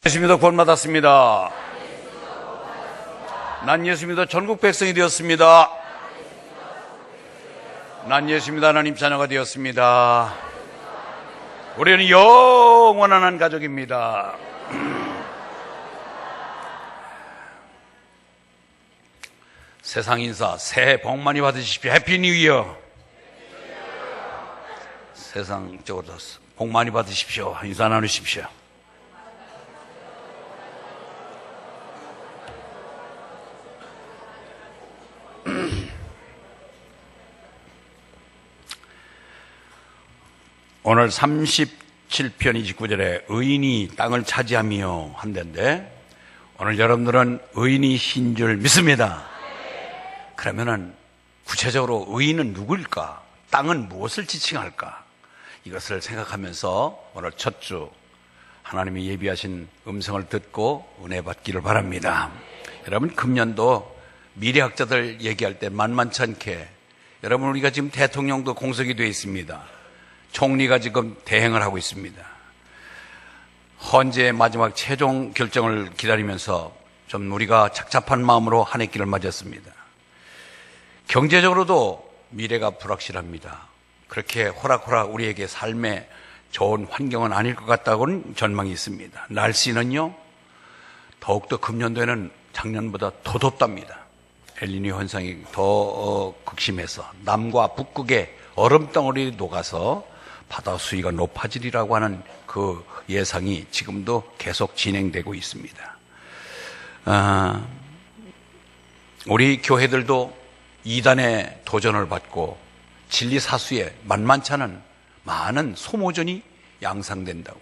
예수 믿어 구원 받았습니다. 난 예수 믿어 전국 백성이 되었습니다. 난 예수 믿어 하나님 자녀가 되었습니다. 우리는 영원한 한 가족입니다. 세상 인사, 새해 복 많이 받으십시오. 해피 뉴 이어. 세상적으로 복 많이 받으십시오. 인사 나누십시오. 오늘 37편 29절에 의인이 땅을 차지하며 한다는데, 오늘 여러분들은 의인이신 줄 믿습니다. 그러면은 구체적으로 의인은 누구일까? 땅은 무엇을 지칭할까? 이것을 생각하면서 오늘 첫 주 하나님이 예비하신 음성을 듣고 은혜 받기를 바랍니다. 여러분, 금년도 미래학자들 얘기할 때 만만치 않게, 여러분, 우리가 지금 대통령도 공석이 되어 있습니다. 총리가 지금 대행을 하고 있습니다. 헌재의 마지막 최종 결정을 기다리면서 좀 우리가 착잡한 마음으로 한 해길을 맞았습니다. 경제적으로도 미래가 불확실합니다. 그렇게 호락호락 우리에게 삶의 좋은 환경은 아닐 것 같다고는 전망이 있습니다. 날씨는요, 더욱더 금년도에는 작년보다 더 덥답니다. 엘니뇨 현상이 더 극심해서 남과 북극의 얼음덩어리 녹아서 바다 수위가 높아지리라고 하는 그 예상이 지금도 계속 진행되고 있습니다. 우리 교회들도 이단의 도전을 받고 진리 사수에 만만치 않은 많은 소모전이 양상된다고.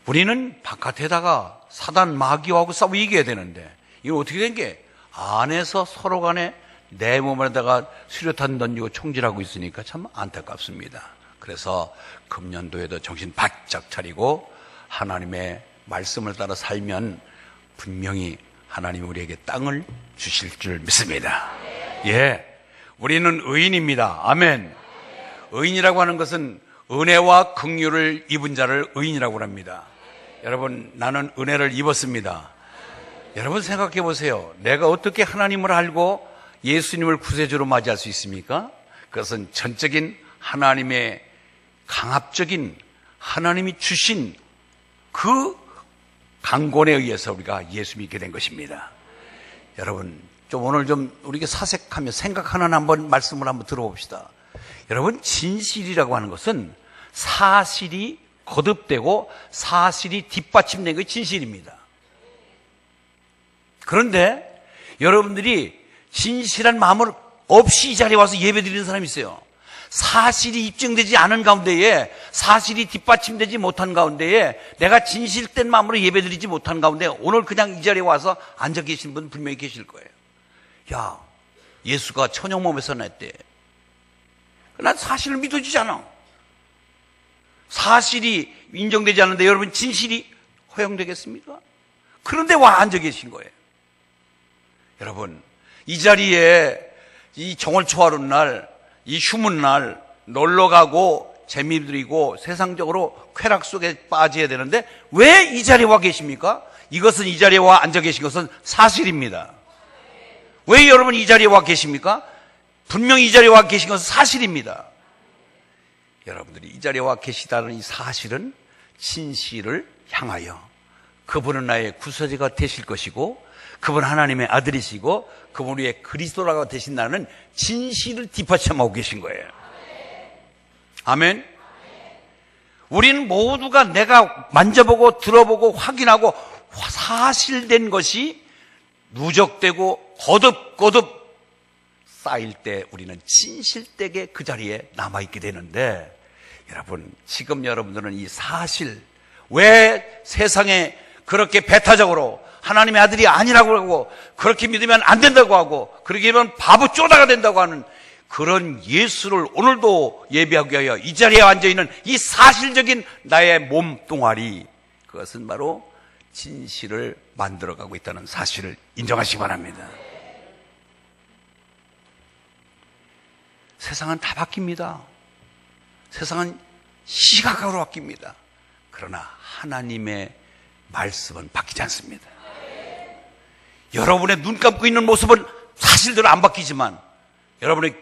우리는 바깥에다가 사단 마귀하고 싸워 이겨야 되는데, 이거 어떻게 된 게 안에서 서로 간에 내 몸에다가 수류탄 던지고 총질하고 있으니까 참 안타깝습니다. 그래서 금년도에도 정신 바짝 차리고 하나님의 말씀을 따라 살면 분명히 하나님이 우리에게 땅을 주실 줄 믿습니다. 예, 우리는 의인입니다. 아멘. 의인이라고 하는 것은 은혜와 긍휼을 입은 자를 의인이라고 합니다. 여러분, 나는 은혜를 입었습니다. 여러분 생각해 보세요. 내가 어떻게 하나님을 알고 예수님을 구세주로 맞이할 수 있습니까? 그것은 전적인 하나님의 강압적인 하나님이 주신 그 강권에 의해서 우리가 예수 믿게 된 것입니다. 여러분, 좀 오늘 좀 우리가 사색하며 생각하는 한번 말씀을 한번 들어봅시다. 여러분, 진실이라고 하는 것은 사실이 거듭되고 사실이 뒷받침된 게 진실입니다. 그런데 여러분들이 진실한 마음을 없이 이 자리에 와서 예배드리는 사람이 있어요. 사실이 입증되지 않은 가운데에, 사실이 뒷받침되지 못한 가운데에, 내가 진실된 마음으로 예배드리지 못한 가운데 오늘 그냥 이 자리에 와서 앉아 계신 분 분명히 계실 거예요. 야, 예수가 천형 몸에서 났대. 난 사실을 믿어지지 않아. 사실이 인정되지 않는데 여러분, 진실이 허용되겠습니까? 그런데 와 앉아 계신 거예요. 여러분, 이 자리에 이 정월초하룻 날, 이 휴문 날 놀러가고 재미들이고 세상적으로 쾌락 속에 빠져야 되는데 왜 이 자리에 와 계십니까? 이것은, 이 자리에 와 앉아 계신 것은 사실입니다. 왜 여러분 이 자리에 와 계십니까? 분명히 이 자리에 와 계신 것은 사실입니다. 여러분들이 이 자리에 와 계시다는 이 사실은 진실을 향하여 그분은 나의 구세주가 되실 것이고, 그분 하나님의 아들이시고, 그분 위에 그리스도라고 되신다는 진실을 뒷받침하고 계신 거예요. 아멘. 우리는 모두가 내가 만져보고 들어보고 확인하고 사실된 것이 누적되고 거듭 쌓일 때 우리는 진실되게 그 자리에 남아있게 되는데, 여러분, 지금 여러분들은 이 사실, 왜 세상에 그렇게 배타적으로 하나님의 아들이 아니라고 하고, 그렇게 믿으면 안 된다고 하고, 그렇게 하면 바보 쪼다가 된다고 하는 그런 예수를 오늘도 예배하기 위하여 이 자리에 앉아있는 이 사실적인 나의 몸뚱아리, 그것은 바로 진실을 만들어가고 있다는 사실을 인정하시기 바랍니다. 세상은 다 바뀝니다. 세상은 시각으로 바뀝니다. 그러나 하나님의 말씀은 바뀌지 않습니다. 여러분의 눈 감고 있는 모습은 사실대로 안 바뀌지만 여러분이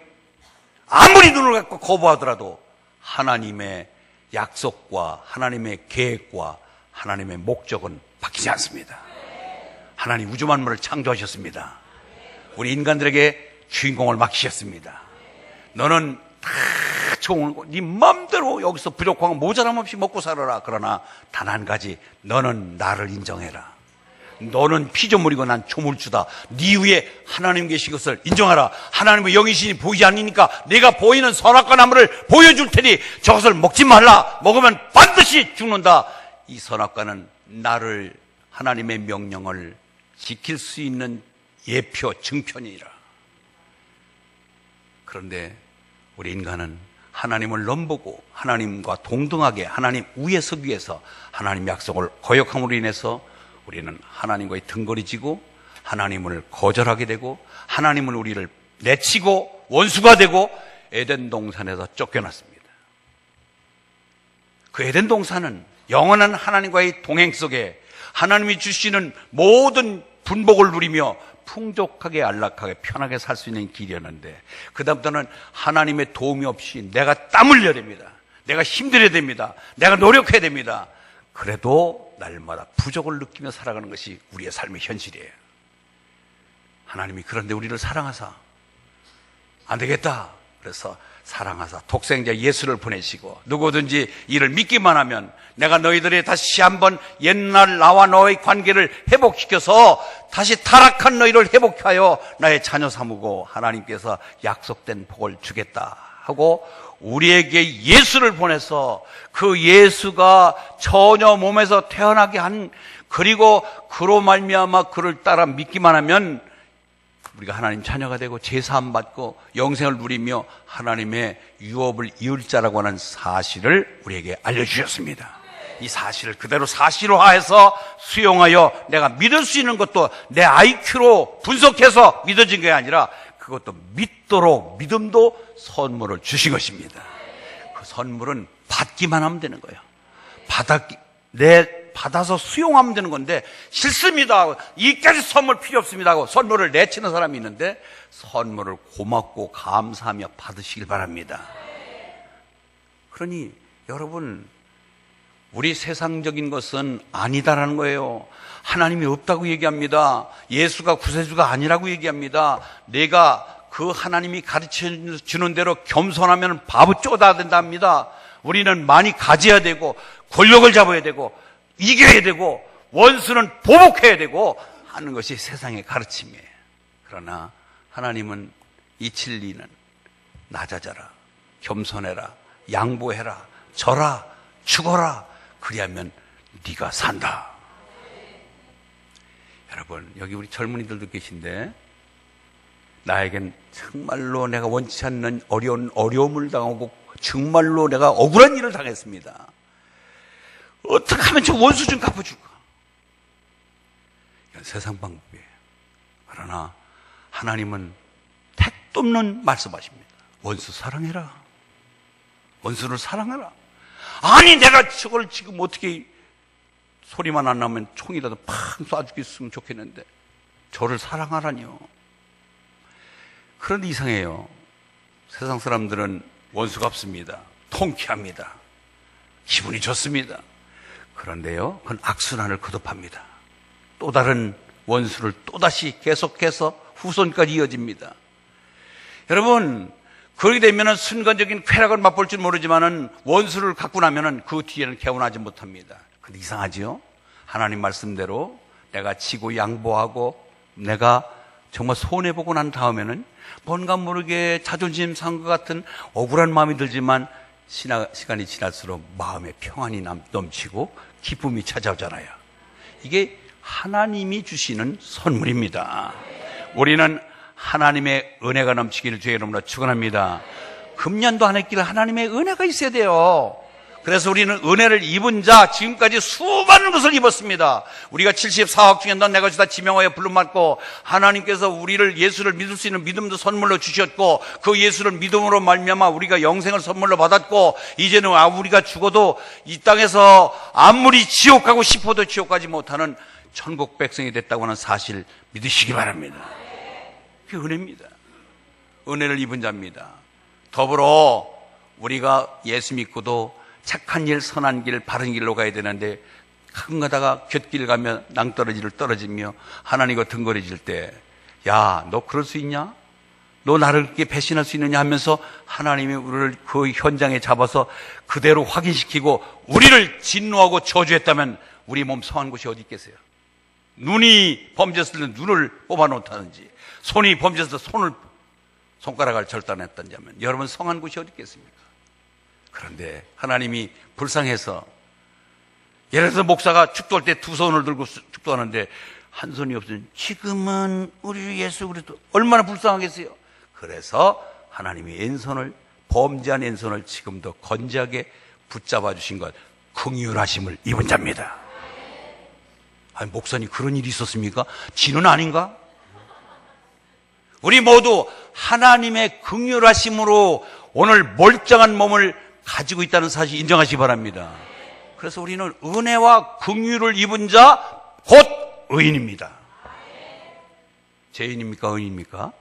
아무리 눈을 감고 거부하더라도 하나님의 약속과 하나님의 계획과 하나님의 목적은 바뀌지 않습니다. 하나님 우주 만물을 창조하셨습니다. 우리 인간들에게 주인공을 맡기셨습니다. 너는 다 좋은 거, 네 마음대로 여기서 부족한 거 모자람 없이 먹고 살아라. 그러나 단 한 가지, 너는 나를 인정해라. 너는 피조물이고 난 조물주다. 네 위에 하나님 계신 것을 인정하라. 하나님의 영이신이 보이지 않으니까 내가 보이는 선악과 나무를 보여줄 테니 저것을 먹지 말라. 먹으면 반드시 죽는다. 이 선악과는 나를, 하나님의 명령을 지킬 수 있는 예표, 증표니라. 그런데 우리 인간은 하나님을 넘보고 하나님과 동등하게 하나님 위에 서기 위해서 하나님 약속을 거역함으로 인해서 우리는 하나님과의 등거리 지고 하나님을 거절하게 되고 하나님은 우리를 내치고 원수가 되고 에덴 동산에서 쫓겨났습니다. 그 에덴 동산은 영원한 하나님과의 동행 속에 하나님이 주시는 모든 분복을 누리며 풍족하게 안락하게 편하게 살 수 있는 길이었는데 그다음부터는 하나님의 도움이 없이 내가 땀 흘려야 됩니다. 내가 힘들어야 됩니다. 내가 노력해야 됩니다. 그래도 날마다 부족을 느끼며 살아가는 것이 우리의 삶의 현실이에요. 하나님이 그런데 우리를 사랑하사 안 되겠다. 그래서 사랑하사 독생자 예수를 보내시고 누구든지 이를 믿기만 하면 내가 너희들이 다시 한번 옛날 나와 너의 관계를 회복시켜서 다시 타락한 너희를 회복하여 나의 자녀 삼고 하나님께서 약속된 복을 주겠다 하고 우리에게 예수를 보내서 그 예수가 처녀 몸에서 태어나게 한, 그리고 그로 말미암아 그를 따라 믿기만 하면 우리가 하나님 자녀가 되고 제사함 받고 영생을 누리며 하나님의 유업을 이을 자라고 하는 사실을 우리에게 알려주셨습니다. 이 사실을 그대로 사실화해서 수용하여 내가 믿을 수 있는 것도 내 IQ로 분석해서 믿어진 게 아니라 그것도 믿도록 믿음도 선물을 주신 것입니다. 그 선물은 받기만 하면 되는 거예요. 받아서 수용하면 되는 건데 싫습니다. 이까지 선물 필요 없습니다 하고 선물을 내치는 사람이 있는데 선물을 고맙고 감사하며 받으시길 바랍니다. 그러니 여러분, 우리 세상적인 것은 아니다라는 거예요. 하나님이 없다고 얘기합니다. 예수가 구세주가 아니라고 얘기합니다. 내가 그 하나님이 가르쳐 주는 대로 겸손하면 바보 쪼다 된답니다. 우리는 많이 가져야 되고 권력을 잡아야 되고 이겨야 되고 원수는 보복해야 되고 하는 것이 세상의 가르침이에요. 그러나 하나님은 이 진리는 낮아져라, 겸손해라, 양보해라, 져라, 죽어라. 그리하면 네가 산다. 여러분, 여기 우리 젊은이들도 계신데 나에겐 정말로 내가 원치 않는 어려움을 당하고 정말로 내가 억울한 일을 당했습니다. 어떻게 하면 저 원수 좀 갚아줄까? 이건 세상 방법이에요. 그러나 하나님은 택도 없는 말씀하십니다. 원수 사랑해라. 원수를 사랑해라. 아니 내가 저걸 지금 어떻게 소리만 안 나면 총이라도 팍 쏴 죽였으면 좋겠는데 저를 사랑하라니요. 그런데 이상해요. 세상 사람들은 원수 갚습니다. 통쾌합니다. 기분이 좋습니다. 그런데요, 그건 악순환을 거듭합니다. 또 다른 원수를 또다시 계속해서 후손까지 이어집니다. 여러분, 그렇게 되면 순간적인 쾌락을 맛볼 줄 모르지만은 원수를 갖고 나면은 그 뒤에는 개운하지 못합니다. 근데 이상하지요? 하나님 말씀대로 내가 지고 양보하고 내가 정말 손해보고 난 다음에는 뭔가 모르게 자존심 상한 것 같은 억울한 마음이 들지만 시간이 지날수록 마음에 평안이 넘치고 기쁨이 찾아오잖아요. 이게 하나님이 주시는 선물입니다. 우리는 하나님의 은혜가 넘치기를 주의 이름으로 축원합니다. 금년도 한 해길 하나님의 은혜가 있어야 돼요. 그래서 우리는 은혜를 입은 자, 지금까지 수많은 것을 입었습니다. 우리가 74억 중에 넌 내가 주다 지명하여 부름받고, 하나님께서 우리를 예수를 믿을 수 있는 믿음도 선물로 주셨고, 그 예수를 믿음으로 말미암아 우리가 영생을 선물로 받았고, 이제는 우리가 죽어도 이 땅에서 아무리 지옥 가고 싶어도 지옥 가지 못하는 천국 백성이 됐다고 하는 사실 믿으시기 바랍니다. 그게 은혜입니다. 은혜를 입은 자입니다. 더불어 우리가 예수 믿고도 착한 일, 선한 길, 바른 길로 가야 되는데 가끔 가다가 곁길 가면 낭떠러지를 떨어지며 하나님과 등거려질 때, 야, 너 그럴 수 있냐? 너 나를 그렇게 배신할 수 있느냐 하면서 하나님이 우리를 그 현장에 잡아서 그대로 확인시키고 우리를 진노하고 저주했다면 우리 몸 성한 곳이 어디 있겠어요? 눈이 범죄했을 때 눈을 뽑아놓다든지, 손이 범죄했을 때 손가락을 절단했다든지 하면 여러분 성한 곳이 어디 있겠습니까? 그런데 하나님이 불쌍해서, 예를 들어서 목사가 축도할 때 두 손을 들고 축도하는데 한 손이 없으면 지금은 우리 예수 그리스도 얼마나 불쌍하겠어요? 그래서 하나님이 왼손을, 범죄한 왼손을 지금도 건재하게 붙잡아 주신 것, 긍휼하심을 입은 자입니다. 아니, 목사님 그런 일이 있었습니까? 지는 아닌가? 우리 모두 하나님의 긍휼하심으로 오늘 멀쩡한 몸을 가지고 있다는 사실 인정하시기 바랍니다. 그래서 우리는 은혜와 긍휼을 입은 자, 곧 의인입니다. 죄인입니까? 의인입니까?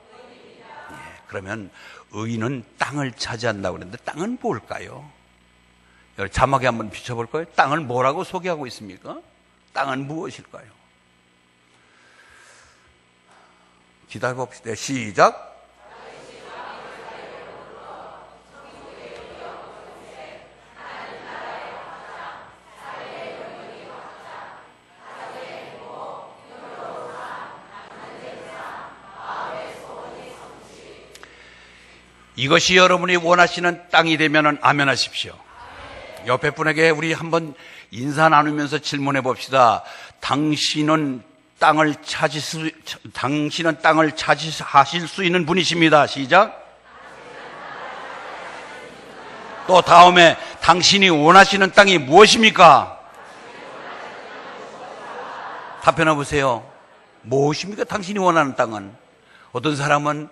예, 그러면 의인은 땅을 차지한다고 그러는데 땅은 뭘까요? 자막에 한번 비춰볼까요? 땅을 뭐라고 소개하고 있습니까? 땅은 무엇일까요? 기다려봅시다. 시작. 이것이 여러분이 원하시는 땅이 되면 아멘 하십시오. 옆에 분에게 우리 한번 인사 나누면서 질문해 봅시다. 당신은 땅을 차지하실 수 있는 분이십니다. 시작. 또 다음에 당신이 원하시는 땅이 무엇입니까? 답변해 보세요. 무엇입니까? 당신이 원하는 땅은? 어떤 사람은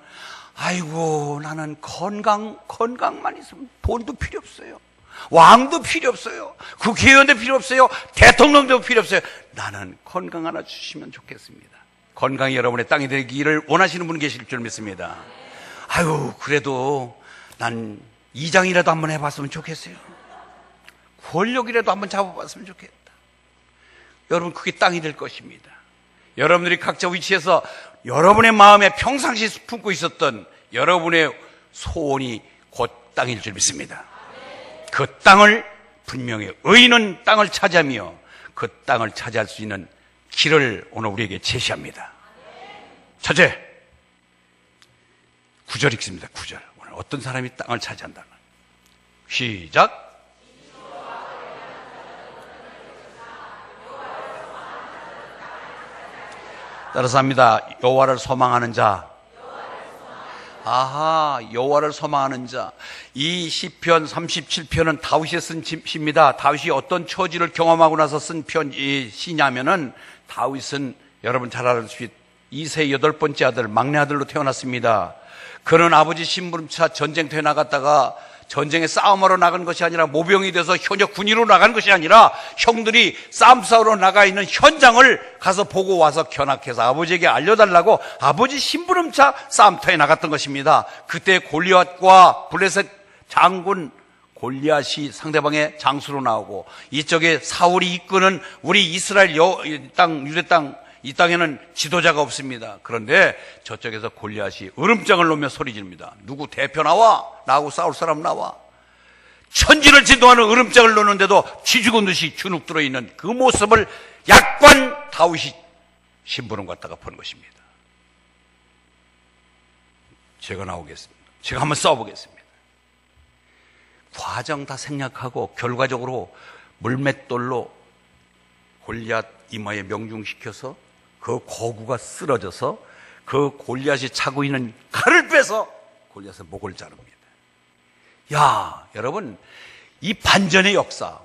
아이고 나는 건강만 있으면 돈도 필요 없어요. 왕도 필요 없어요. 국회의원도 필요 없어요. 대통령도 필요 없어요. 나는 건강 하나 주시면 좋겠습니다. 건강이 여러분의 땅이 되기를 원하시는 분 계실 줄 믿습니다. 아유 그래도 난 이장이라도 한번 해봤으면 좋겠어요. 권력이라도 한번 잡아봤으면 좋겠다. 여러분 그게 땅이 될 것입니다. 여러분들이 각자 위치에서 여러분의 마음에 평상시 품고 있었던 여러분의 소원이 곧 땅일 줄 믿습니다. 그 땅을 분명히 의인은 땅을 차지하며 그 땅을 차지할 수 있는 길을 오늘 우리에게 제시합니다. 첫째, 9절 읽습니다. 9절. 오늘 어떤 사람이 땅을 차지한다는 시작. 따라서 합니다. 여호와를 소망하는 자. 아하, 여호와를 소망하는 자. 이 시편 37편은 다윗이 쓴 시입니다. 다윗이 어떤 처지를 경험하고 나서 쓴 시냐면은 다윗은 여러분 잘 알다시피 이세 8번째 아들, 막내 아들로 태어났습니다. 그는 아버지 심부름차 전쟁터에 나갔다가 전쟁에 싸움하러 나간 것이 아니라 모병이 돼서 현역 군인으로 나간 것이 아니라 형들이 싸움 싸우러 나가 있는 현장을 가서 보고 와서 견학해서 아버지에게 알려달라고 아버지 심부름차 싸움터에 나갔던 것입니다. 그때 골리앗과 블레셋 장군 골리앗이 상대방의 장수로 나오고 이쪽에 사울이 이끄는 우리 이스라엘 땅, 유대 땅, 이 땅에는 지도자가 없습니다. 그런데 저쪽에서 골리앗이 으름장을 놓으며 소리 지릅니다. 누구 대표 나와? 나하고 싸울 사람 나와. 천지를 진동하는 으름장을 놓는데도 쥐죽은 듯이 주눅 들어있는 그 모습을 약관 다윗이 심부름 갔다가 본 것입니다. 제가 나오겠습니다. 제가 한번 싸워보겠습니다. 과정 다 생략하고 결과적으로 물맷돌로 골리앗 이마에 명중시켜서 그 거구가 쓰러져서 그 골리앗이 차고 있는 칼을 빼서 골리앗의 목을 자릅니다. 야, 여러분, 이 반전의 역사,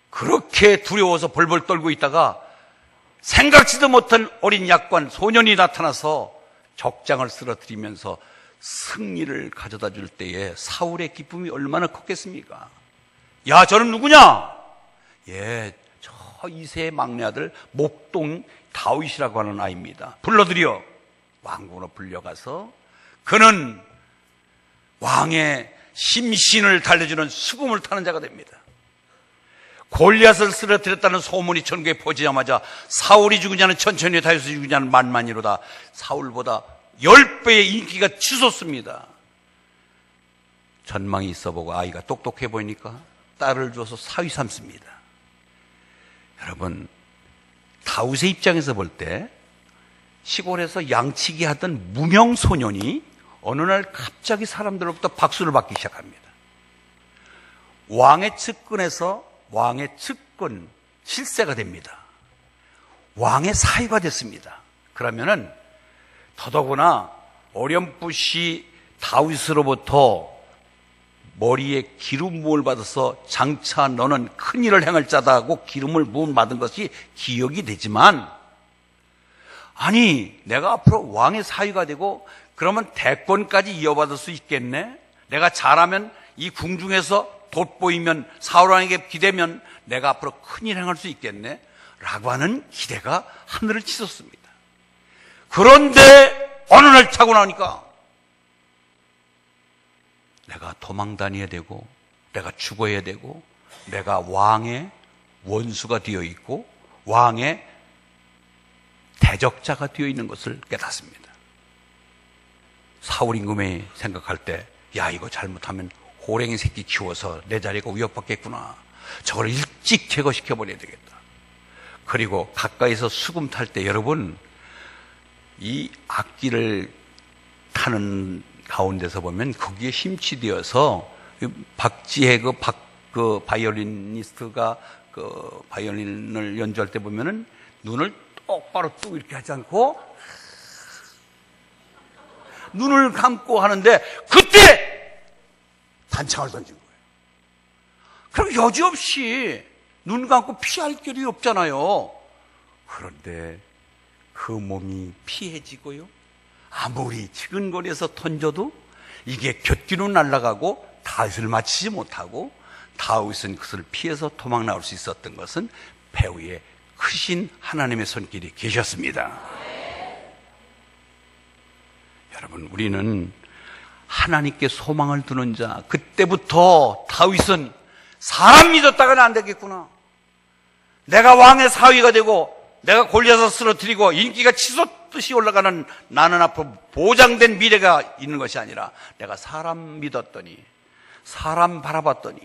그렇게 두려워서 벌벌 떨고 있다가 생각지도 못한 어린 약관 소년이 나타나서 적장을 쓰러뜨리면서 승리를 가져다 줄 때에 사울의 기쁨이 얼마나 컸겠습니까? 야, 저는 누구냐? 예, 저 이세의 막내 아들 목동 다윗이라고 하는 아이입니다. 불러들여. 왕궁으로 불려가서 그는 왕의 심신을 달래주는 수금을 타는 자가 됩니다. 골리앗을 쓰러뜨렸다는 소문이 전국에 퍼지자마자 사울이 죽으냐는 천천히, 다윗이 죽으냐는 만만이로다. 사울보다 10배의 인기가 치솟습니다. 전망이 있어보고 아이가 똑똑해 보이니까 딸을 줘서 사위 삼습니다. 여러분, 다윗의 입장에서 볼 때 시골에서 양치기 하던 무명 소년이 어느 날 갑자기 사람들로부터 박수를 받기 시작합니다. 왕의 측근에서 왕의 측근 실세가 됩니다. 왕의 사위가 됐습니다. 그러면은 더더구나 어렴풋이 다윗으로부터 머리에 기름 부음을 받아서 장차 너는 큰 일을 행할 자다 하고 기름을 부음 받은 것이 기억이 되지만, 아니 내가 앞으로 왕의 사위가 되고 그러면 대권까지 이어받을 수 있겠네? 내가 잘하면 이 궁중에서 돋보이면 사울왕에게 기대면 내가 앞으로 큰일 행할 수 있겠네? 라고 하는 기대가 하늘을 치솟습니다. 그런데 어느 날 타고 나오니까 내가 도망 다녀야 되고 내가 죽어야 되고 내가 왕의 원수가 되어 있고 왕의 대적자가 되어 있는 것을 깨닫습니다. 사울 임금이 생각할 때, 야, 이거 잘못하면 호랭이 새끼 키워서 내 자리가 위협받겠구나. 저걸 일찍 제거시켜버려야 되겠다. 그리고 가까이서 수금 탈 때 여러분, 이 악기를 타는 가운데서 보면 거기에 힘취되어서 박지혜 그 바이올리니스트가 그 바이올린을 연주할 때 보면은 눈을 똑바로 뚝 이렇게 하지 않고 눈을 감고 하는데 그때 단창을 던진 거예요. 그럼 여지없이 눈 감고 피할 길이 없잖아요. 그런데 그 몸이 피해지고요. 아무리 지근거려서 던져도 이게 곁뒤로 날아가고 다윗을 맞히지 못하고 다윗은 그것을 피해서 도망 나올 수 있었던 것은 배후에 크신 하나님의 손길이 계셨습니다. 여러분, 우리는 하나님께 소망을 두는 자, 그때부터 다윗은 사람 믿었다가는 안 되겠구나. 내가 왕의 사위가 되고 내가 골리앗을 쓰러뜨리고 인기가 치솟듯이 올라가는 나는 앞으로 보장된 미래가 있는 것이 아니라 내가 사람 믿었더니, 사람 바라봤더니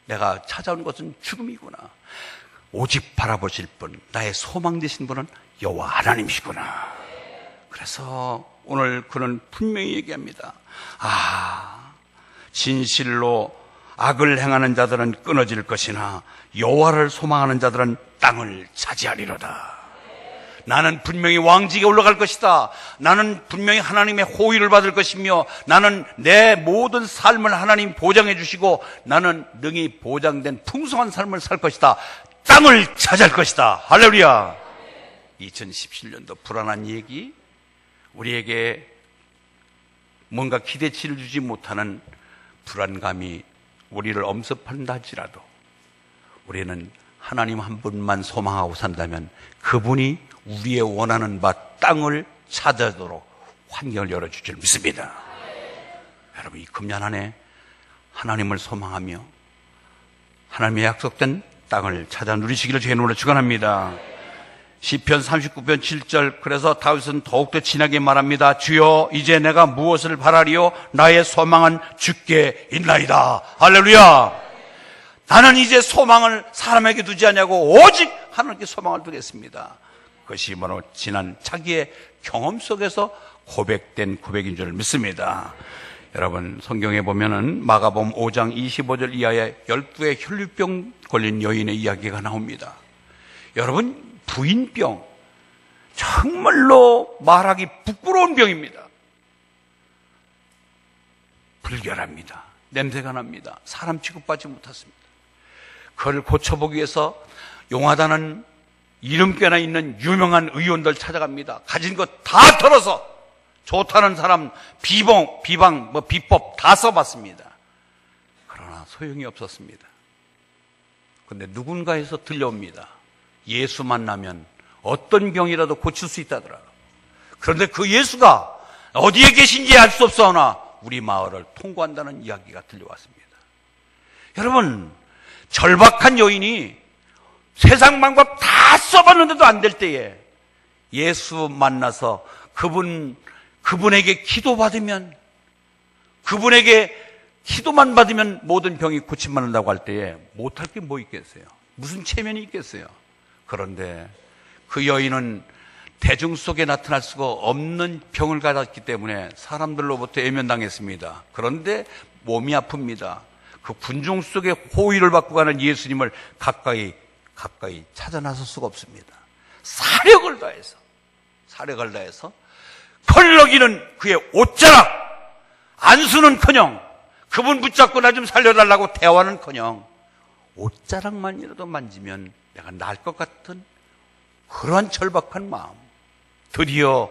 내가 찾아온 것은 죽음이구나. 오직 바라보실 분, 나의 소망 되신 분은 여호와 하나님이시구나. 그래서 오늘 그는 분명히 얘기합니다. 진실로 악을 행하는 자들은 끊어질 것이나 여호와를 소망하는 자들은 땅을 차지하리로다. 나는 분명히 왕직에 올라갈 것이다. 나는 분명히 하나님의 호의를 받을 것이며 나는 내 모든 삶을 하나님 보장해 주시고 나는 능히 보장된 풍성한 삶을 살 것이다. 땅을 차지할 것이다. 할렐루야. 2017년도 불안한 얘기, 우리에게 뭔가 기대치를 주지 못하는 불안감이 우리를 엄습한다 할지라도 우리는 하나님 한 분만 소망하고 산다면 그분이 우리의 원하는 바 땅을 찾아도록 환경을 열어줄 줄 믿습니다. 여러분, 이 금년 한 해 하나님을 소망하며 하나님의 약속된 땅을 찾아 누리시기를 주의 이름으로 축원합니다. 시편 39편 7절, 그래서 다윗은 더욱더 진하게 말합니다. 주여, 이제 내가 무엇을 바라리요? 나의 소망은 주께 있나이다. 할렐루야. 나는 이제 소망을 사람에게 두지 않냐고 오직 하나님께 소망을 두겠습니다. 그것이 바로 지난 자기의 경험 속에서 고백된 고백인 줄 믿습니다. 여러분, 성경에 보면은 마가복음 5장 25절 이하에 12의 혈류병 걸린 여인의 이야기가 나옵니다. 여러분, 부인병, 정말로 말하기 부끄러운 병입니다. 불결합니다. 냄새가 납니다. 사람 취급받지 못했습니다. 그를 고쳐보기 위해서 용하다는 이름께나 있는 유명한 의원들 찾아갑니다. 가진 것 다 털어서 좋다는 사람 비방, 비법 다 써봤습니다. 그러나 소용이 없었습니다. 그런데 누군가에서 들려옵니다. 예수 만나면 어떤 병이라도 고칠 수 있다더라. 그런데 그 예수가 어디에 계신지 알 수 없사오나 우리 마을을 통과한다는 이야기가 들려왔습니다. 여러분, 절박한 여인이 세상 방법 다 써봤는데도 안 될 때에 예수 만나서 그분에게 기도받으면, 그분에게 기도만 받으면 모든 병이 고침받는다고 할 때에 못할 게 뭐 있겠어요? 무슨 체면이 있겠어요? 그런데 그 여인은 대중 속에 나타날 수가 없는 병을 가졌기 때문에 사람들로부터 외면당했습니다. 그런데 몸이 아픕니다. 그 군중 속에 호의를 받고 가는 예수님을 가까이 찾아 나설 수가 없습니다. 사력을 다해서 펄럭이는 그의 옷자락, 안수는커녕, 그분 붙잡고 나 좀 살려달라고 대화는커녕 옷자락만이라도 만지면 내가 나을 것 같은 그러한 절박한 마음. 드디어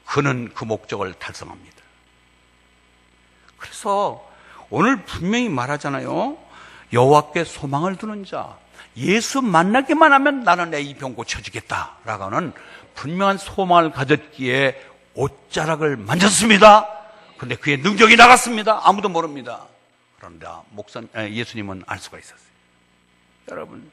그는 그 목적을 달성합니다. 그래서 오늘 분명히 말하잖아요. 여호와께 소망을 두는 자, 예수 만나기만 하면 나는 내 이 병 고쳐주겠다라고 하는 분명한 소망을 가졌기에 옷자락을 만졌습니다. 그런데 그의 능력이 나갔습니다. 아무도 모릅니다. 그런데 예수님은 알 수가 있었어요. 여러분,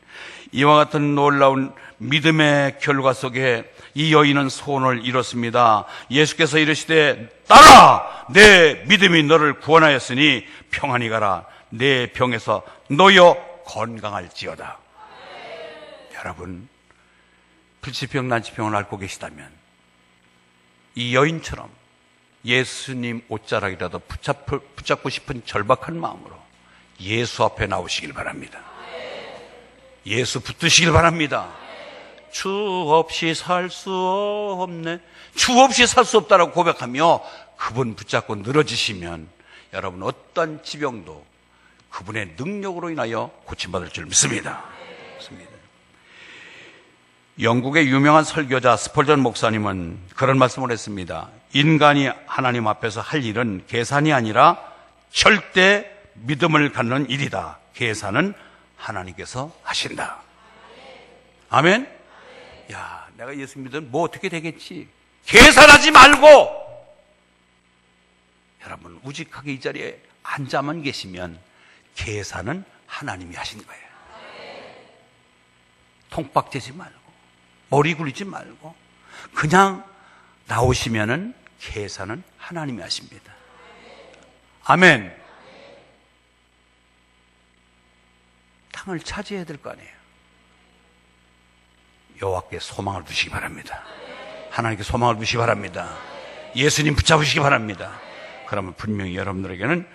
이와 같은 놀라운 믿음의 결과 속에 이 여인은 소원을 이뤘습니다. 예수께서 이르시되 따라, 내 믿음이 너를 구원하였으니 평안히 가라. 내 병에서 놓여 건강할지어다. 여러분, 불치병, 난치병을 앓고 계시다면 이 여인처럼 예수님 옷자락이라도 붙잡고 싶은 절박한 마음으로 예수 앞에 나오시길 바랍니다. 예수 붙드시길 바랍니다. 주 없이 살 수 없네. 주 없이 살 수 없다라고 고백하며 그분 붙잡고 늘어지시면 여러분 어떤 지병도 그분의 능력으로 인하여 고침받을 줄 믿습니다. 영국의 유명한 설교자 스펄전 목사님은 그런 말씀을 했습니다. 인간이 하나님 앞에서 할 일은 계산이 아니라 절대 믿음을 갖는 일이다. 계산은 하나님께서 하신다. 아멘? 야, 내가 예수 믿으면 뭐 어떻게 되겠지? 계산하지 말고 여러분 우직하게 이 자리에 앉아만 계시면 계산은 하나님이 하신 거예요. 통박대지 말고 머리 굴리지 말고 그냥 나오시면은 계산은 하나님이 하십니다. 아멘. 땅을 차지해야 될 거 아니에요. 여호와께 소망을 두시기 바랍니다. 하나님께 소망을 두시기 바랍니다. 예수님 붙잡으시기 바랍니다. 그러면 분명히 여러분들에게는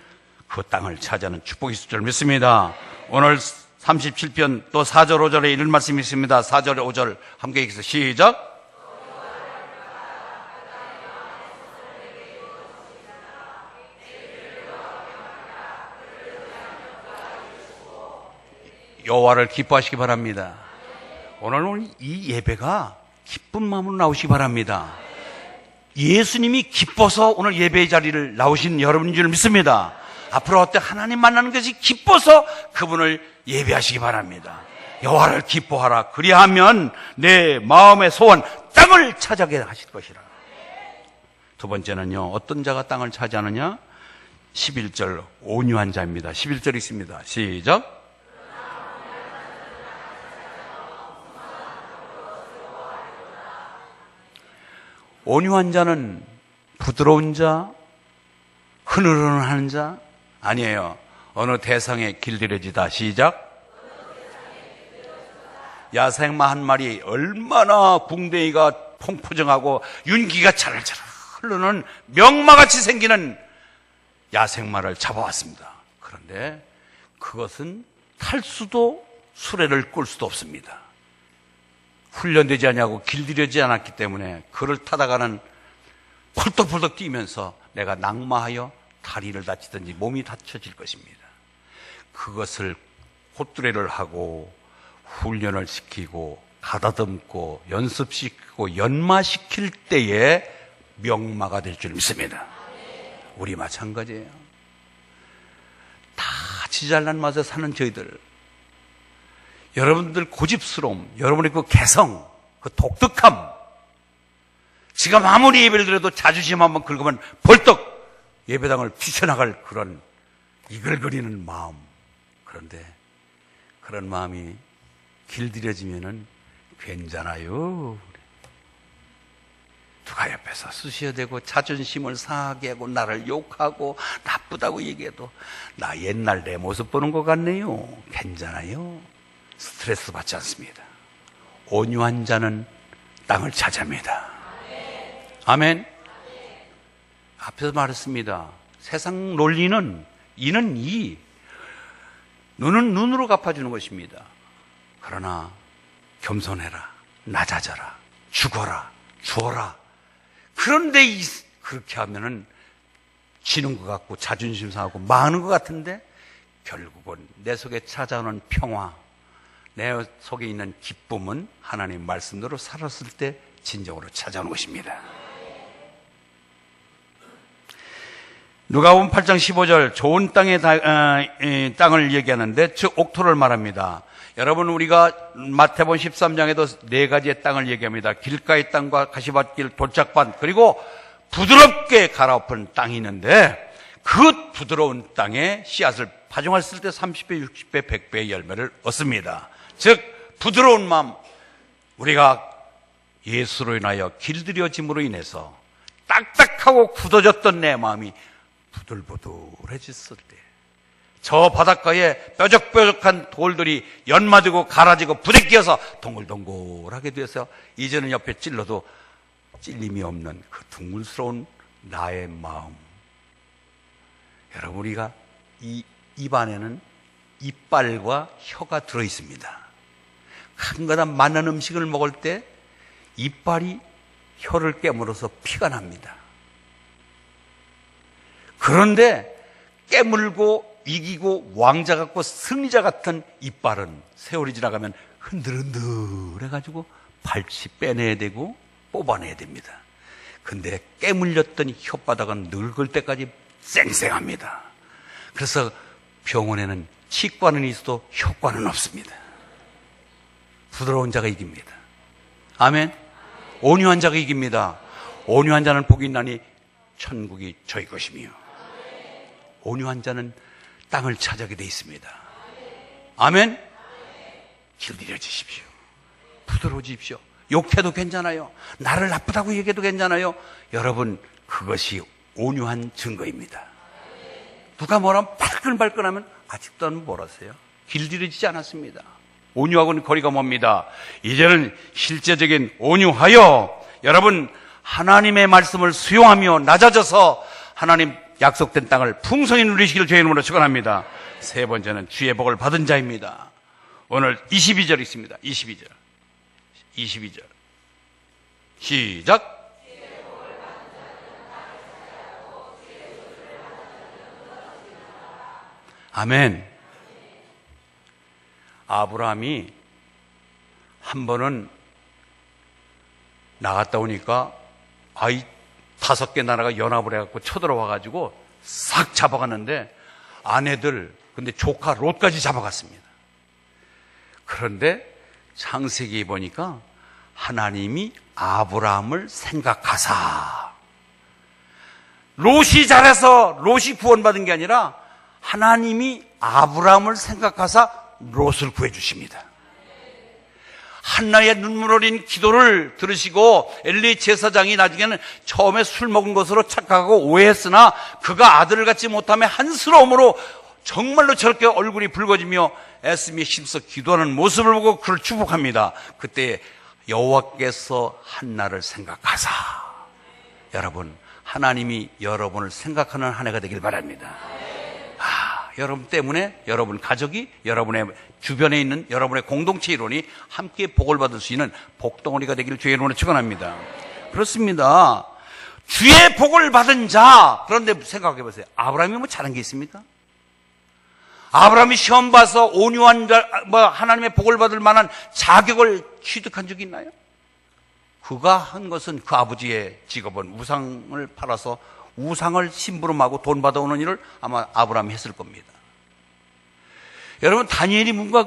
그 땅을 차지하는 축복이 있을 줄 믿습니다. 오늘 37편 또 4절 5절에 이런 말씀이 있습니다. 4절 5절 함께 읽겠습니다. 시작. 여호와를 기뻐하시기 바랍니다. 오늘 이 예배가 기쁜 마음으로 나오시기 바랍니다. 예수님이 기뻐서 오늘 예배의 자리를 나오신 여러분인 줄 믿습니다. 앞으로 어때 하나님 만나는 것이 기뻐서 그분을 예배하시기 바랍니다. 여호와를 기뻐하라. 그리하면 내 마음의 소원 땅을 차지하게 하실 것이라. 두 번째는요, 어떤 자가 땅을 차지하느냐? 11절 온유한 자입니다. 11절 있습니다. 시작. 온유한 자는 부드러운 자, 흐느흐느하는 자 아니에요. 어느 대상에 길들여지다. 시작. 야생마 한 마리 얼마나 궁뎅이가 풍부정하고 윤기가 차랄차랄 흐르는 명마같이 생기는 야생마를 잡아왔습니다. 그런데 그것은 탈 수도 수레를 끌 수도 없습니다. 훈련되지 않냐고 길들여지지 않았기 때문에 그를 타다가는 펄떡펄떡 뛰면서 내가 낙마하여 다리를 다치든지 몸이 다쳐질 것입니다. 그것을 콧뚜레를 하고 훈련을 시키고 가다듬고 연습시키고 연마시킬 때에 명마가 될 줄 믿습니다. 우리 마찬가지예요. 다 지잘난 맛에 사는 저희들, 여러분들 고집스러움, 여러분의 그 개성, 그 독특함, 지가 아무리 예배를 드려도 자존심 한번 긁으면 벌떡 예배당을 뛰쳐나갈 그런 이글거리는 마음. 그런데 그런 마음이 길들여지면은 괜찮아요. 누가 옆에서 쑤셔대고 자존심을 상하게 하고 나를 욕하고 나쁘다고 얘기해도 나 옛날 내 모습 보는 것 같네요. 괜찮아요. 스트레스 받지 않습니다. 온유한 자는 땅을 차지합니다. 아멘. 앞에서 말했습니다. 세상 논리는 이는 이, 눈은 눈으로 갚아주는 것입니다. 그러나 겸손해라, 낮아져라, 죽어라, 주어라. 그런데 그렇게 하면은 지는 것 같고 자존심 상하고 망하는 것 같은데 결국은 내 속에 찾아오는 평화, 내 속에 있는 기쁨은 하나님 말씀대로 살았을 때 진정으로 찾아오는 것입니다. 누가복음 8장 15절 좋은 땅을 얘기하는데 즉 옥토를 말합니다. 여러분, 우리가 마태복음 13장에도 네 가지의 땅을 얘기합니다. 길가의 땅과 가시밭길, 돌짝밭, 그리고 부드럽게 갈아엎은 땅이 있는데 그 부드러운 땅에 씨앗을 파종했을 때 30배, 60배, 100배의 열매를 얻습니다. 즉 부드러운 마음, 우리가 예수로 인하여 길들여짐으로 인해서 딱딱하고 굳어졌던 내 마음이 부들부들해졌을 때, 저 바닷가에 뾰족뾰족한 돌들이 연마되고 갈아지고 부대끼어서 동글동글하게 되어서 이제는 옆에 찔러도 찔림이 없는 그 둥글스러운 나의 마음. 여러분, 우리가 이 입 안에는 이빨과 혀가 들어있습니다. 한가닥 많은 음식을 먹을 때 이빨이 혀를 깨물어서 피가 납니다. 그런데 깨물고 이기고 왕자 같고 승리자 같은 이빨은 세월이 지나가면 흔들흔들해가지고 발치 빼내야 되고 뽑아내야 됩니다. 근데 깨물렸던 혓바닥은 늙을 때까지 쌩쌩합니다. 그래서 병원에는 치과는 있어도 효과는 없습니다. 부드러운 자가 이깁니다. 아멘. 온유한 자가 이깁니다. 온유한 자는 복이 있나니 천국이 저희 것이며 온유한 자는 땅을 차지하게 되어 있습니다. 아멘. 길들여지십시오. 부드러워지십시오. 욕해도 괜찮아요. 나를 나쁘다고 얘기해도 괜찮아요. 여러분, 그것이 온유한 증거입니다. 누가 뭐라면 발끈발끈하면 아직도 안 뭐라세요? 길들여지지 않았습니다. 온유하고는 거리가 멉니다. 이제는 실제적인 온유하여 여러분 하나님의 말씀을 수용하며 낮아져서 하나님 약속된 땅을 풍성히 누리시기를 주의 이름으로 축원합니다. 세 번째는 주의 복을 받은 자입니다. 오늘 22절 있습니다. 22절 시작. 아멘. 아브라함이 한 번은 나갔다 오니까 아이 5개 나라가 연합을 해갖고 쳐들어와가지고 싹 잡아갔는데 아내들, 근데 조카 롯까지 잡아갔습니다. 그런데 창세기에 보니까 하나님이 아브라함을 생각하사, 롯이 잘해서 롯이 구원받은 게 아니라 하나님이 아브라함을 생각하사 롯을 구해주십니다. 한나의 눈물 어린 기도를 들으시고 엘리 제사장이 나중에는 처음에 술 먹은 것으로 착각하고 오해했으나 그가 아들을 갖지 못함에 한스러움으로 정말로 저렇게 얼굴이 붉어지며 애쓰며 힘써 기도하는 모습을 보고 그를 축복합니다. 그때 여호와께서 한나를 생각하사, 여러분, 하나님이 여러분을 생각하는 한 해가 되길 바랍니다. 여러분 때문에 여러분 가족이, 여러분의 주변에 있는 여러분의 공동체 일원이 함께 복을 받을 수 있는 복덩어리가 되기를 주의 이름으로 축원합니다. 그렇습니다. 주의 복을 받은 자. 그런데 생각해 보세요. 아브라함이 뭐 잘한 게 있습니까? 아브라함이 시험 봐서 온유한 하나님의 복을 받을 만한 자격을 취득한 적이 있나요? 그가 한 것은 그 아버지의 직업은 우상을 팔아서 우상을 심부름하고 돈 받아오는 일을 아마 아브라함이 했을 겁니다. 여러분, 다니엘이 뭔가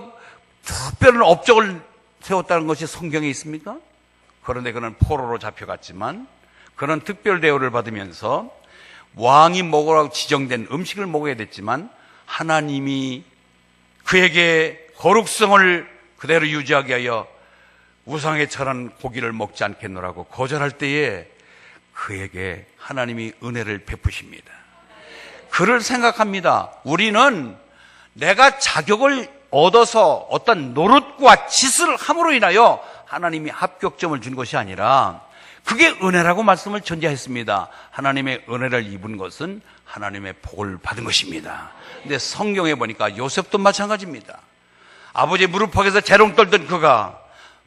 특별한 업적을 세웠다는 것이 성경에 있습니까? 그런데 그는 포로로 잡혀갔지만 그는 특별 대우를 받으면서 왕이 먹으라고 지정된 음식을 먹어야 됐지만 하나님이 그에게 거룩성을 그대로 유지하게 하여 우상에 처한 고기를 먹지 않겠노라고 거절할 때에 그에게 하나님이 은혜를 베푸십니다. 그를 생각합니다. 우리는 내가 자격을 얻어서 어떤 노릇과 짓을 함으로 인하여 하나님이 합격점을 준 것이 아니라 그게 은혜라고 말씀을 전제했습니다. 하나님의 은혜를 입은 것은 하나님의 복을 받은 것입니다. 근데 성경에 보니까 요셉도 마찬가지입니다. 아버지의 무릎팍에서 재롱 떨던 그가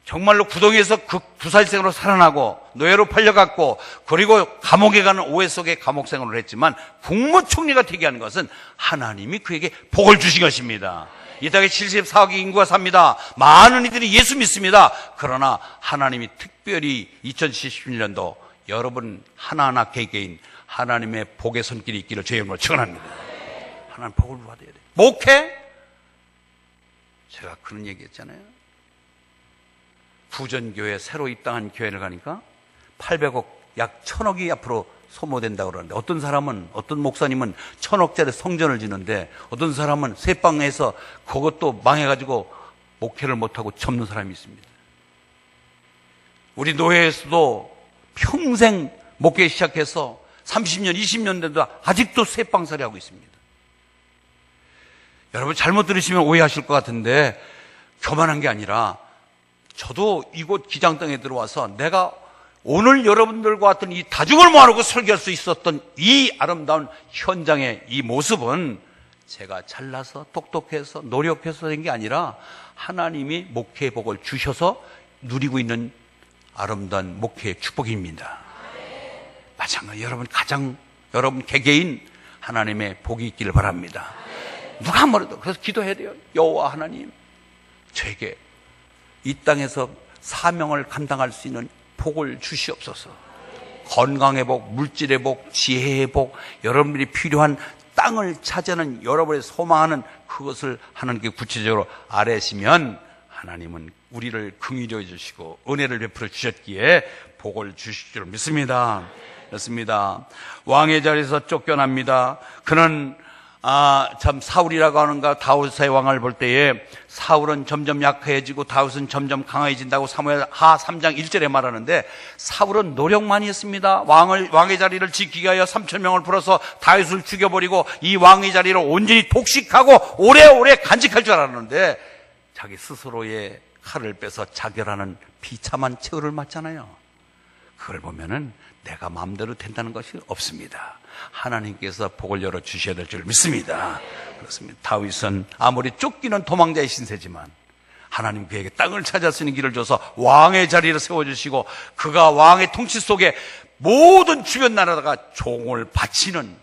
정말로 구덩이에서 그 구살생으로 살아나고 노예로 팔려갔고 그리고 감옥에 가는 오해 속에 감옥 생활을 했지만 국무총리가 되게 하는 것은 하나님이 그에게 복을 주신 것입니다. 이 땅에 74억의 인구가 삽니다. 많은 이들이 예수 믿습니다. 그러나 하나님이 특별히 2017년도 여러분 하나하나 개개인 하나님의 복의 손길이 있기를 주의 이름으로 축원합니다. 하나님 복을 받아야 돼요. 목회? 제가 그런 얘기 했잖아요. 부전교회 새로 입당한 교회를 가니까 800억 약 1000억이 앞으로 소모된다고 그러는데 어떤 사람은 어떤 목사님은 1000억짜리 성전을 지는데 어떤 사람은 새방에서 그것도 망해가지고 목회를 못하고 접는 사람이 있습니다. 우리 노예에서도 평생 목회 시작해서 30년 20년 된다 아직도 새방살이 하고 있습니다. 여러분 잘못 들으시면 오해하실 것 같은데 교만한 게 아니라 저도 이곳 기장당에 들어와서 내가 오늘 여러분들과 같은 이 다중을 모아놓고 설교할 수 있었던 이 아름다운 현장의 이 모습은 제가 잘나서 똑똑해서 노력해서 된 게 아니라 하나님이 목회의 복을 주셔서 누리고 있는 아름다운 목회의 축복입니다. 마찬가지 여러분 개개인 하나님의 복이 있기를 바랍니다. 누가 뭐래도 그래서 기도해야 돼요. 여호와 하나님 저에게 이 땅에서 사명을 감당할 수 있는 복을 주시옵소서. 건강의 복, 물질의 복, 지혜의 복, 여러분들이 필요한 땅을 차지하는 여러분의 소망하는 그것을 하나님께 구체적으로 아뢰시면 하나님은 우리를 긍휼히 여겨주시고 은혜를 베풀어 주셨기에 복을 주실 줄 믿습니다. 그렇습니다. 왕의 자리에서 쫓겨납니다. 그는 참 사울이라고 하는가 다윗의 왕을 볼 때에 사울은 점점 약해지고 다윗은 점점 강해진다고 사무엘 하 3장 1절에 말하는데 사울은 노력 많이 했습니다. 왕의 자리를 지키기 위하여 3,000명을 풀어서 다윗을 죽여버리고 이 왕의 자리를 온전히 독식하고 오래오래 간직할 줄 알았는데 자기 스스로의 칼을 빼서 자결하는 비참한 최후를 맞잖아요. 그걸 보면은 내가 마음대로 된다는 것이 없습니다. 하나님께서 복을 열어 주셔야 될 줄 믿습니다. 그렇습니다. 다윗은 아무리 쫓기는 도망자의 신세지만 하나님 그에게 땅을 찾아 쓰는 길을 줘서 왕의 자리를 세워주시고 그가 왕의 통치 속에 모든 주변 나라가 종을 바치는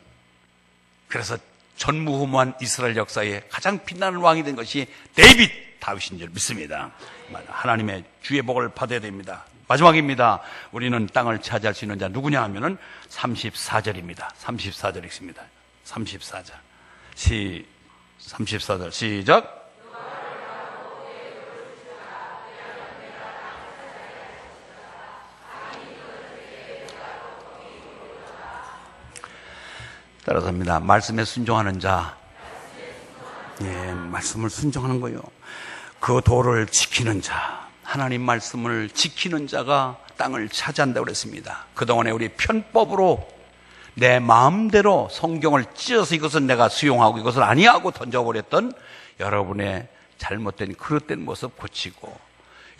그래서 전무후무한 이스라엘 역사에 가장 빛나는 왕이 된 것이 다윗인 줄 믿습니다. 하나님의 주의 복을 받아야 됩니다. 마지막입니다. 우리는 땅을 차지할 수 있는 자 누구냐 하면은 34절입니다. 34절 읽습니다. 34절. 34절 시작. 따라서 합니다. 말씀에 순종하는 자. 예, 말씀을 순종하는 거예요. 그 도를 지키는 자. 하나님 말씀을 지키는 자가 땅을 차지한다고 그랬습니다. 그동안에 우리 편법으로 내 마음대로 성경을 찢어서 이것은 내가 수용하고 이것을 아니하고 던져버렸던 여러분의 잘못된 그릇된 모습 고치고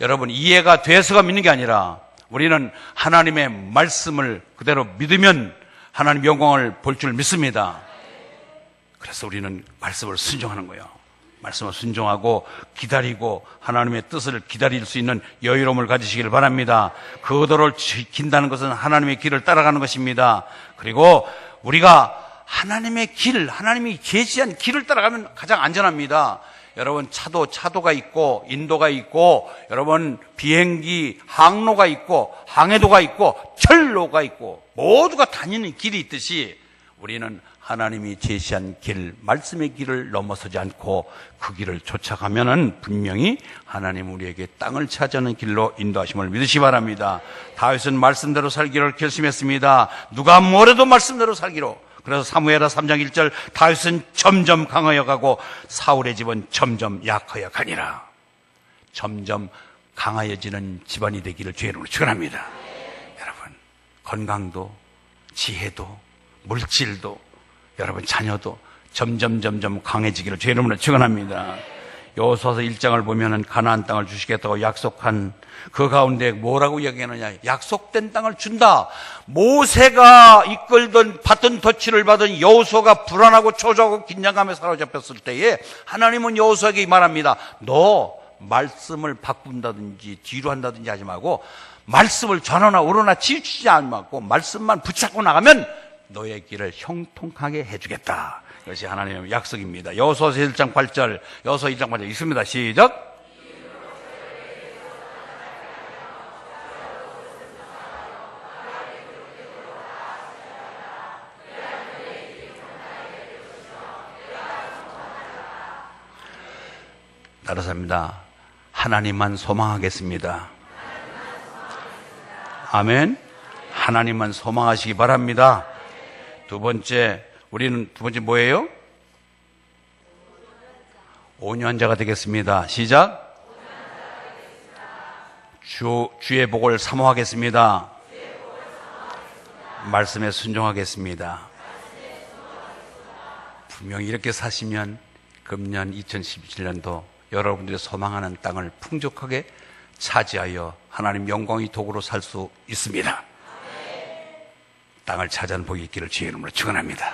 여러분 이해가 돼서가 믿는 게 아니라 우리는 하나님의 말씀을 그대로 믿으면 하나님 영광을 볼 줄 믿습니다. 그래서 우리는 말씀을 순종하는 거예요. 말씀을 순종하고 기다리고 하나님의 뜻을 기다릴 수 있는 여유로움을 가지시길 바랍니다. 그 도를 지킨다는 것은 하나님의 길을 따라가는 것입니다. 그리고 우리가 하나님의 길, 하나님이 제시한 길을 따라가면 가장 안전합니다. 여러분, 차도가 있고, 인도가 있고, 여러분, 비행기, 항로가 있고, 항해도가 있고, 철로가 있고, 모두가 다니는 길이 있듯이 우리는 하나님이 제시한 길, 말씀의 길을 넘어서지 않고 그 길을 쫓아가면은 분명히 하나님 우리에게 땅을 차지하는 길로 인도하심을 믿으시기 바랍니다. 다윗은 말씀대로 살기로 결심했습니다. 누가 뭐래도 말씀대로 살기로. 그래서 사무엘하 3장 1절 다윗은 점점 강하여 가고 사울의 집은 점점 약하여 가니라. 점점 강하여지는 집안이 되기를 주의 이름으로 축원합니다. 여러분, 건강도 지혜도 물질도 여러분 자녀도 점점 강해지기를 주의 이름으로 축원합니다. 여호수아서 1장을 보면은 가나안 땅을 주시겠다고 약속한 그 가운데 뭐라고 얘기하느냐? 약속된 땅을 준다. 모세가 받던 덫을 받은 여호수아가 불안하고 초조하고 긴장감에 사로잡혔을 때에 하나님은 여호수아에게 말합니다. 너 말씀을 바꾼다든지 뒤로 한다든지 하지 말고 말씀을 좌로나 우로나 치우치지 않고 말씀만 붙잡고 나가면 너의 길을 형통하게 해주겠다. 이것이 하나님의 약속입니다. 여호수아서 1장 8절, 여호수아 1장 8절 있습니다. 시작. 따라서 합니다. 하나님만 소망하겠습니다. 아멘. 하나님만 소망하시기 바랍니다. 두 번째 뭐예요? 온유한 자가 되겠습니다. 시작. 주의 복을 사모하겠습니다. 말씀에 순종하겠습니다. 분명히 이렇게 사시면 금년 2017년도 여러분들이 소망하는 땅을 풍족하게 차지하여 하나님 영광의 도구로 살 수 있습니다. 땅을 차지하는 복이 있기를 주의 이름으로 축원합니다.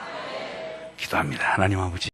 기도합니다. 하나님 아버지,